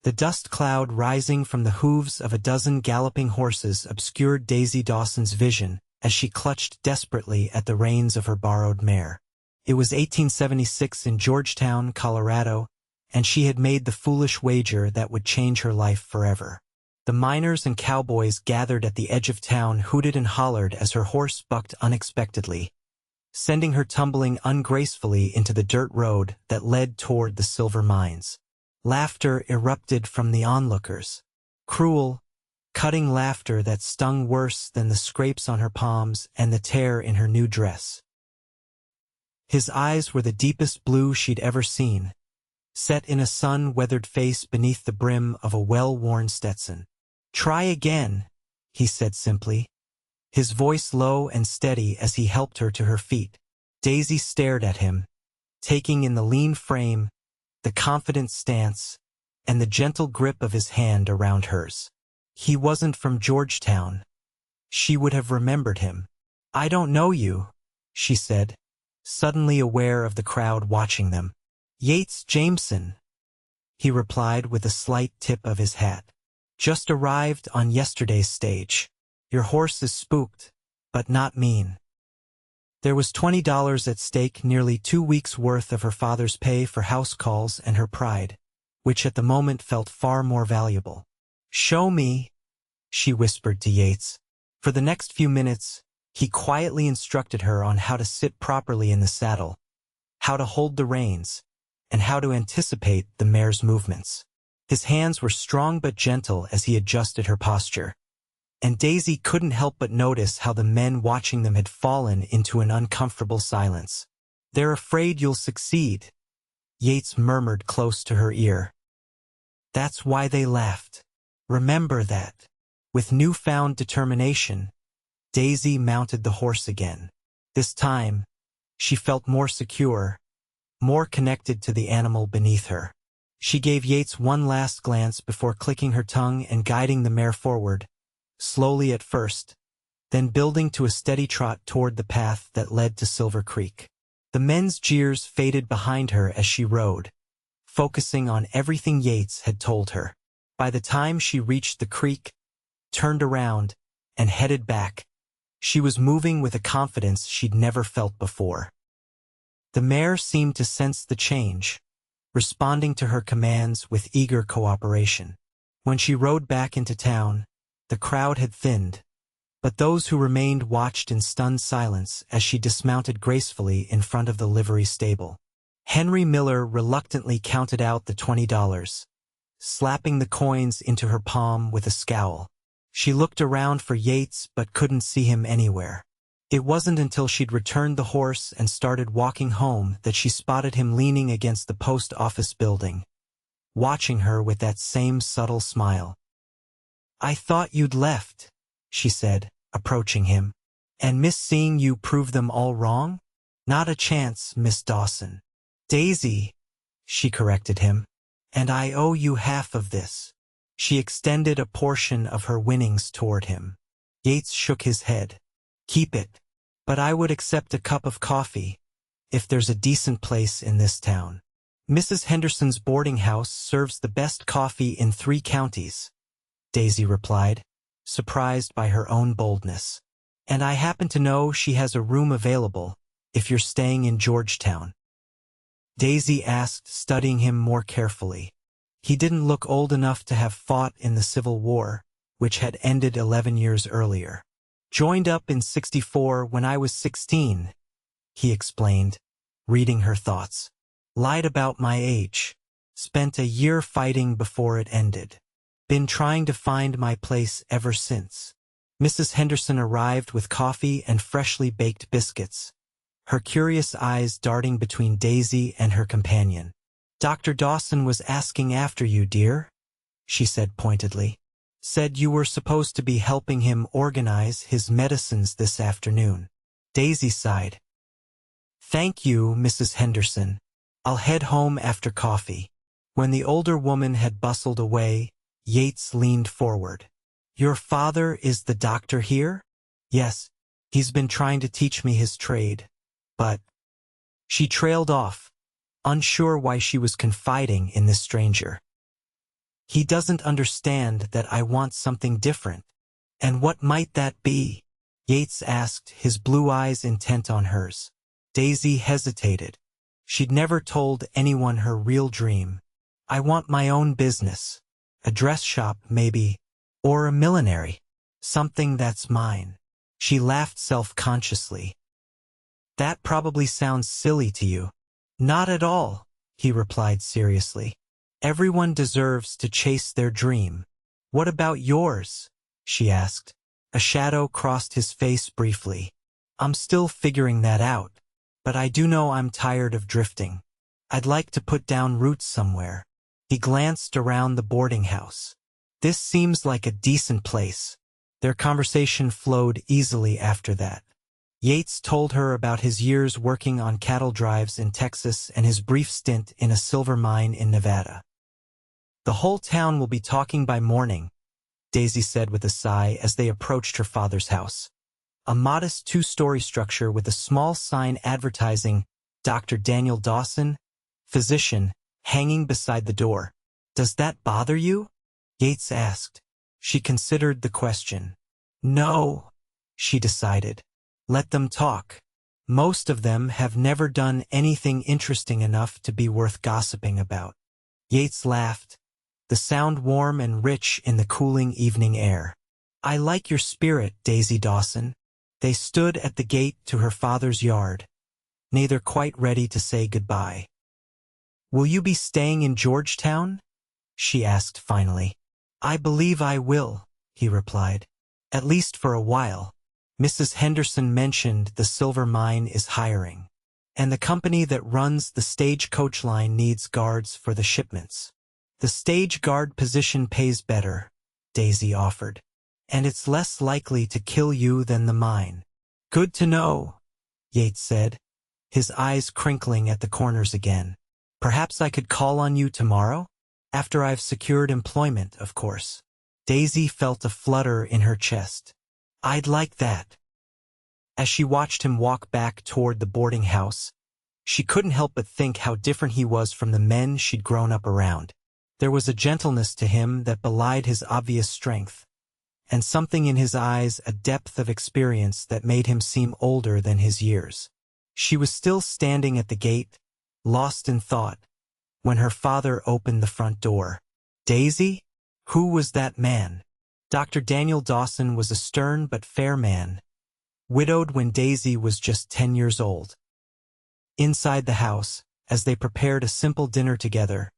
The dust cloud rising from the hooves of a dozen galloping horses obscured Daisy Dawson's vision as she clutched desperately at the reins of her borrowed mare. It was 1876 in Georgetown, Colorado, and she had made the foolish wager that would change her life forever. The miners and cowboys gathered at the edge of town hooted and hollered as her horse bucked unexpectedly, sending her tumbling ungracefully into the dirt road that led toward the silver mines. Laughter erupted from the onlookers. Cruel, cutting laughter that stung worse than the scrapes on her palms and the tear in her new dress. His eyes were the deepest blue she'd ever seen, set in a sun-weathered face beneath the brim of a well-worn Stetson. "Try again," he said simply, his voice low and steady as he helped her to her feet. Daisy stared at him, taking in the lean frame, the confident stance, and the gentle grip of his hand around hers. He wasn't from Georgetown. She would have remembered him. "I don't know you," she said, suddenly aware of the crowd watching them. "Yates Jameson," he replied with a slight tip of his hat. "Just arrived on yesterday's stage. Your horse is spooked, but not mean." There was $20 at stake, nearly 2 weeks' worth of her father's pay for house calls and her pride, which at the moment felt far more valuable. "Show me," she whispered to Yates. For the next few minutes, he quietly instructed her on how to sit properly in the saddle, how to hold the reins, and how to anticipate the mare's movements. His hands were strong but gentle as he adjusted her posture, and Daisy couldn't help but notice how the men watching them had fallen into an uncomfortable silence. "They're afraid you'll succeed," Yates murmured close to her ear. "That's why they left. Remember that." With newfound determination, Daisy mounted the horse again. This time, she felt more secure, more connected to the animal beneath her. She gave Yates one last glance before clicking her tongue and guiding the mare forward, slowly at first, then building to a steady trot toward the path that led to Silver Creek. The men's jeers faded behind her as she rode, focusing on everything Yates had told her. By the time she reached the creek, turned around, and headed back, she was moving with a confidence she'd never felt before. The mare seemed to sense the change, responding to her commands with eager cooperation. When she rode back into town, the crowd had thinned, but those who remained watched in stunned silence as she dismounted gracefully in front of the livery stable. Henry Miller reluctantly counted out the $20, slapping the coins into her palm with a scowl. She looked around for Yates but couldn't see him anywhere. It wasn't until she'd returned the horse and started walking home that she spotted him leaning against the post office building, watching her with that same subtle smile. "I thought you'd left," she said, approaching him. "And miss seeing you prove them all wrong?" "Not a chance, Miss Dawson." "Daisy," she corrected him. "And I owe you half of this." She extended a portion of her winnings toward him. Yates shook his head. "Keep it. But I would accept a cup of coffee, if there's a decent place in this town. Mrs. Henderson's boarding house serves the best coffee in 3 counties, Daisy replied, surprised by her own boldness. "And I happen to know she has a room available, if you're staying in Georgetown." Daisy asked, studying him more carefully. He didn't look old enough to have fought in the Civil War, which had ended 11 years earlier. "Joined up in '64 when I was 16, he explained, reading her thoughts. "Lied about my age. Spent a year fighting before it ended. Been trying to find my place ever since." Mrs. Henderson arrived with coffee and freshly baked biscuits, her curious eyes darting between Daisy and her companion. "Dr. Dawson was asking after you, dear," she said pointedly. "Said you were supposed to be helping him organize his medicines this afternoon." Daisy sighed. "Thank you, Mrs. Henderson. I'll head home after coffee." When the older woman had bustled away, Yates leaned forward. "Your father is the doctor here?" "Yes. He's been trying to teach me his trade. But—" She trailed off, unsure why she was confiding in this stranger. He doesn't understand that I want something different. And what might that be? Yates asked, his blue eyes intent on hers. Daisy hesitated. She'd never told anyone her real dream. I want my own business. A dress shop, maybe. Or a millinery. Something that's mine. She laughed self-consciously. That probably sounds silly to you. Not at all, he replied seriously. Everyone deserves to chase their dream. What about yours? She asked. A shadow crossed his face briefly. I'm still figuring that out, but I do know I'm tired of drifting. I'd like to put down roots somewhere. He glanced around the boarding house. This seems like a decent place. Their conversation flowed easily after that. Yates told her about his years working on cattle drives in Texas and his brief stint in a silver mine in Nevada. The whole town will be talking by morning, Daisy said with a sigh as they approached her father's house. A modest two-story structure with a small sign advertising Dr. Daniel Dawson, physician, hanging beside the door. Does that bother you? Yates asked. She considered the question. No, she decided. Let them talk. Most of them have never done anything interesting enough to be worth gossiping about. Yates laughed, the sound warm and rich in the cooling evening air. I like your spirit, Daisy Dawson. They stood at the gate to her father's yard, neither quite ready to say goodbye. Will you be staying in Georgetown? She asked finally. I believe I will, he replied. At least for a while. Mrs. Henderson mentioned the silver mine is hiring, and the company that runs the stagecoach line needs guards for the shipments. The stage guard position pays better, Daisy offered, and it's less likely to kill you than the mine. Good to know, Yates said, his eyes crinkling at the corners again. Perhaps I could call on you tomorrow? After I've secured employment, of course. Daisy felt a flutter in her chest. I'd like that. As she watched him walk back toward the boarding house, she couldn't help but think how different he was from the men she'd grown up around. There was a gentleness to him that belied his obvious strength, and something in his eyes, a depth of experience that made him seem older than his years. She was still standing at the gate, lost in thought, when her father opened the front door. Daisy? Who was that man? Dr. Daniel Dawson was a stern but fair man, widowed when Daisy was just 10 years old. Inside the house, as they prepared a simple dinner together,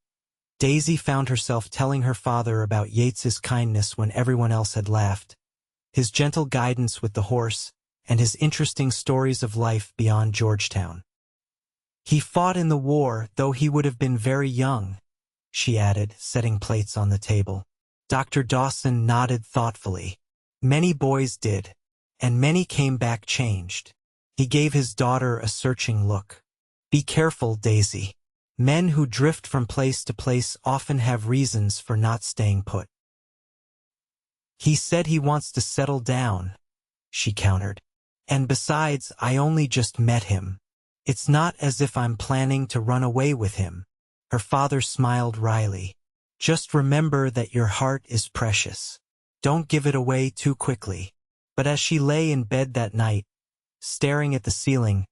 Daisy found herself telling her father about Yates's kindness when everyone else had laughed, his gentle guidance with the horse, and his interesting stories of life beyond Georgetown. He fought in the war, though he would have been very young, she added, setting plates on the table. Dr. Dawson nodded thoughtfully. Many boys did, and many came back changed. He gave his daughter a searching look. Be careful, Daisy. Men who drift from place to place often have reasons for not staying put. He said he wants to settle down, she countered. And besides, I only just met him. It's not as if I'm planning to run away with him. Her father smiled wryly. Just remember that your heart is precious. Don't give it away too quickly. But as she lay in bed that night, staring at the ceiling,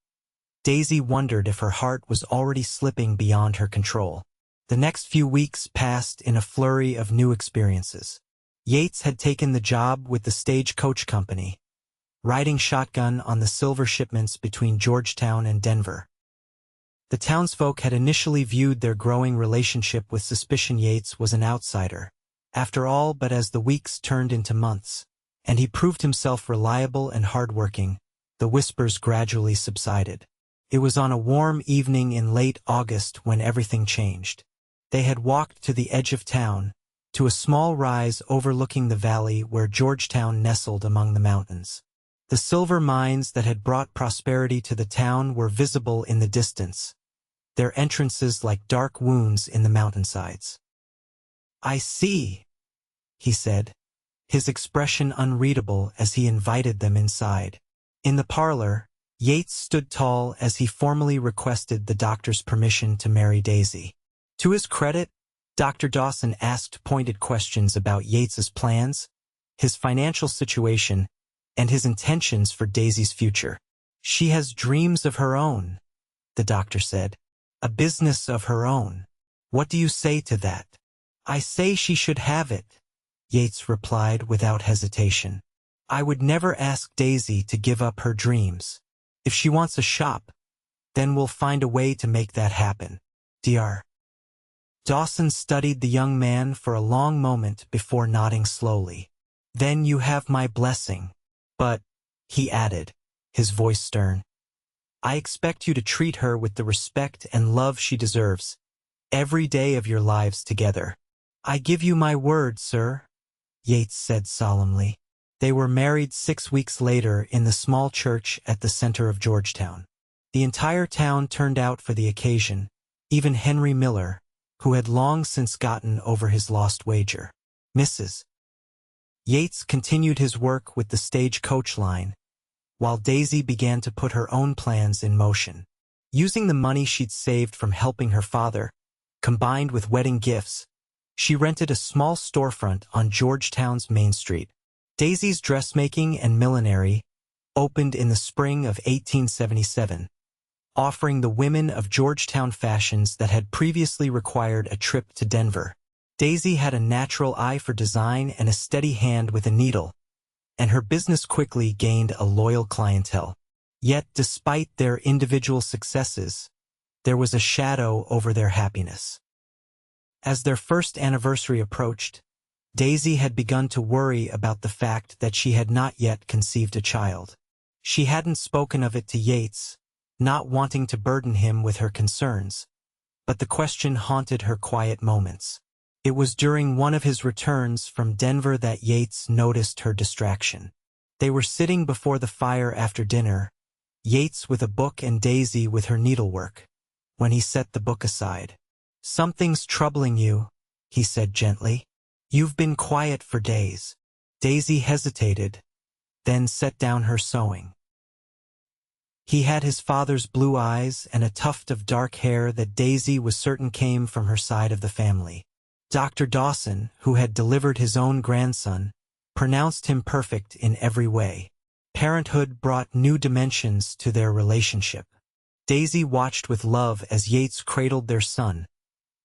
Daisy wondered if her heart was already slipping beyond her control. The next few weeks passed in a flurry of new experiences. Yates had taken the job with the stagecoach company, riding shotgun on the silver shipments between Georgetown and Denver. The townsfolk had initially viewed their growing relationship with suspicion. Yates was an outsider, after all, but as the weeks turned into months, and he proved himself reliable and hardworking, the whispers gradually subsided. It was on a warm evening in late August when everything changed. They had walked to the edge of town, to a small rise overlooking the valley where Georgetown nestled among the mountains. The silver mines that had brought prosperity to the town were visible in the distance, their entrances like dark wounds in the mountainsides. I see, he said, his expression unreadable as he invited them inside. In the parlor, Yates stood tall as he formally requested the doctor's permission to marry Daisy. To his credit, Dr. Dawson asked pointed questions about Yates's plans, his financial situation, and his intentions for Daisy's future. "She has dreams of her own," the doctor said. "A business of her own. What do you say to that?" "I say she should have it," Yates replied without hesitation. "I would never ask Daisy to give up her dreams. If she wants a shop, then we'll find a way to make that happen. Dr. Dawson studied the young man for a long moment before nodding slowly. "Then you have my blessing. But," he added, his voice stern, "I expect you to treat her with the respect and love she deserves, every day of your lives together." "I give you my word, sir," Yates said solemnly. They were married 6 weeks later in the small church at the center of Georgetown. The entire town turned out for the occasion, even Henry Miller, who had long since gotten over his lost wager. Mrs. Yates continued his work with the stagecoach line, while Daisy began to put her own plans in motion. Using the money she'd saved from helping her father, combined with wedding gifts, she rented a small storefront on Georgetown's Main Street. Daisy's Dressmaking and Millinery opened in the spring of 1877, offering the women of Georgetown fashions that had previously required a trip to Denver. Daisy had a natural eye for design and a steady hand with a needle, and her business quickly gained a loyal clientele. Yet, despite their individual successes, there was a shadow over their happiness. As their first anniversary approached, Daisy had begun to worry about the fact that she had not yet conceived a child. She hadn't spoken of it to Yates, not wanting to burden him with her concerns, but the question haunted her quiet moments. It was during one of his returns from Denver that Yates noticed her distraction. They were sitting before the fire after dinner, Yates with a book and Daisy with her needlework, when he set the book aside. "Something's troubling you," he said gently. "You've been quiet for days." Daisy hesitated, then set down her sewing. He had his father's blue eyes and a tuft of dark hair that Daisy was certain came from her side of the family. Dr. Dawson, who had delivered his own grandson, pronounced him perfect in every way. Parenthood brought new dimensions to their relationship. Daisy watched with love as Yates cradled their son,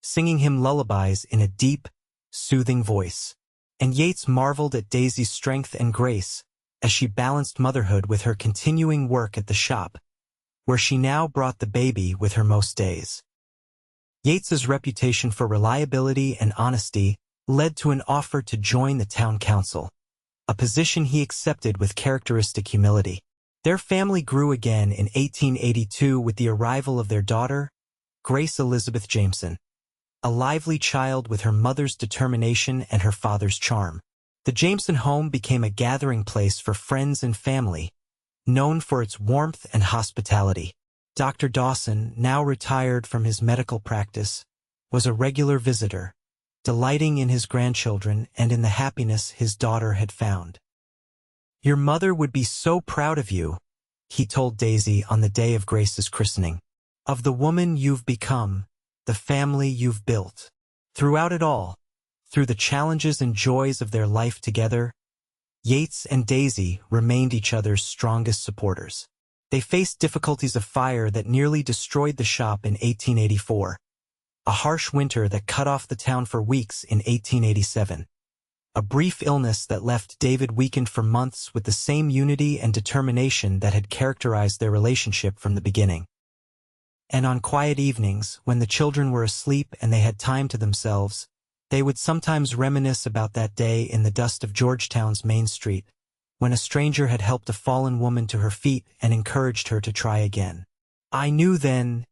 singing him lullabies in a deep, soothing voice. And Yates marveled at Daisy's strength and grace as she balanced motherhood with her continuing work at the shop, where she now brought the baby with her most days. Yates's reputation for reliability and honesty led to an offer to join the town council, a position he accepted with characteristic humility. Their family grew again in 1882 with the arrival of their daughter, Grace Elizabeth Jameson, a lively child with her mother's determination and her father's charm. The Jameson home became a gathering place for friends and family, known for its warmth and hospitality. Dr. Dawson, now retired from his medical practice, was a regular visitor, delighting in his grandchildren and in the happiness his daughter had found. "Your mother would be so proud of you," he told Daisy on the day of Grace's christening, "of the woman you've become, the family you've built." Throughout it all, through the challenges and joys of their life together, Yates and Daisy remained each other's strongest supporters. They faced difficulties of fire that nearly destroyed the shop in 1884, a harsh winter that cut off the town for weeks in 1887, a brief illness that left David weakened for months with the same unity and determination that had characterized their relationship from the beginning. And on quiet evenings, when the children were asleep and they had time to themselves, they would sometimes reminisce about that day in the dust of Georgetown's Main Street, when a stranger had helped a fallen woman to her feet and encouraged her to try again. "I knew then,"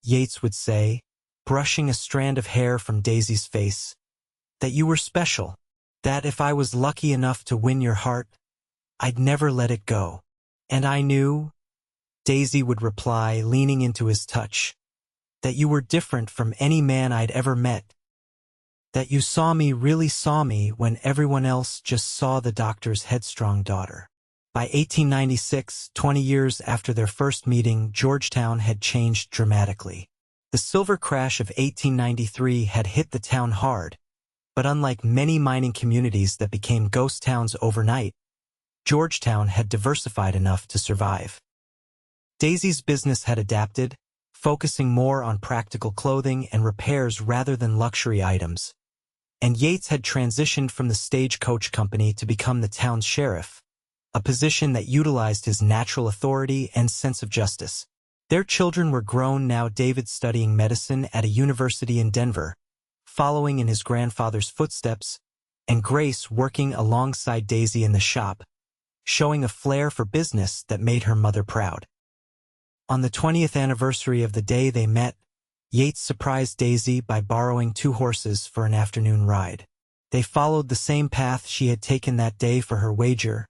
Yates would say, brushing a strand of hair from Daisy's face, "that you were special, that if I was lucky enough to win your heart, I'd never let it go. And I knew," Daisy would reply, leaning into his touch, "that you were different from any man I'd ever met, that you really saw me when everyone else just saw the doctor's headstrong daughter." By 1896, 20 years after their first meeting, Georgetown had changed dramatically. The silver crash of 1893 had hit the town hard, but unlike many mining communities that became ghost towns overnight, Georgetown had diversified enough to survive. Daisy's business had adapted, focusing more on practical clothing and repairs rather than luxury items. And Yates had transitioned from the stagecoach company to become the town's sheriff, a position that utilized his natural authority and sense of justice. Their children were grown now, David studying medicine at a university in Denver, following in his grandfather's footsteps, and Grace working alongside Daisy in the shop, showing a flair for business that made her mother proud. On the 20th anniversary of the day they met, Yates surprised Daisy by borrowing 2 horses for an afternoon ride. They followed the same path she had taken that day for her wager,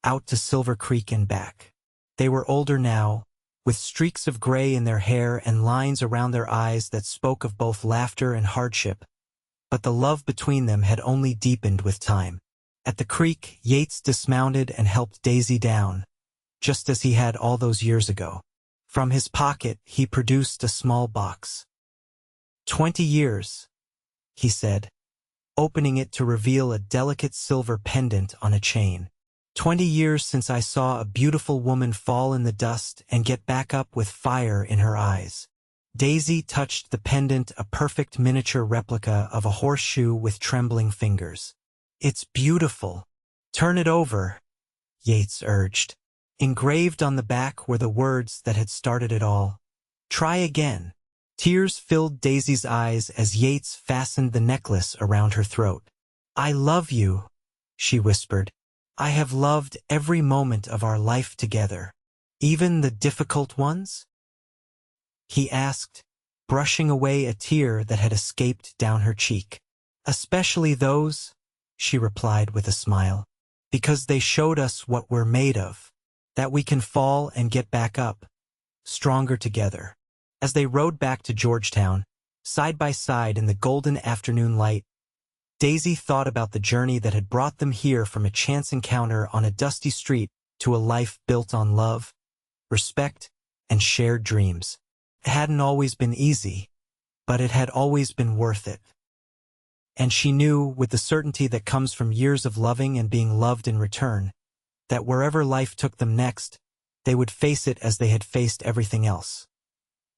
out to Silver Creek and back. They were older now, with streaks of gray in their hair and lines around their eyes that spoke of both laughter and hardship, but the love between them had only deepened with time. At the creek, Yates dismounted and helped Daisy down, just as he had all those years ago. From his pocket, he produced a small box. 20 years, he said, opening it to reveal a delicate silver pendant on a chain. 20 years since I saw a beautiful woman fall in the dust and get back up with fire in her eyes. Daisy touched the pendant, a perfect miniature replica of a horseshoe with trembling fingers. It's beautiful. Turn it over, Yates urged. Engraved on the back were the words that had started it all. Try again. Tears filled Daisy's eyes as Yates fastened the necklace around her throat. I love you, she whispered. I have loved every moment of our life together. Even the difficult ones? He asked, brushing away a tear that had escaped down her cheek. Especially those, she replied with a smile, because they showed us what we're made of, that we can fall and get back up, stronger together. As they rode back to Georgetown, side by side in the golden afternoon light, Daisy thought about the journey that had brought them here from a chance encounter on a dusty street to a life built on love, respect, and shared dreams. It hadn't always been easy, but it had always been worth it. And she knew, with the certainty that comes from years of loving and being loved in return, that wherever life took them next, they would face it as they had faced everything else.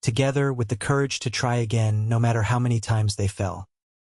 Together, with the courage to try again, no matter how many times they fell.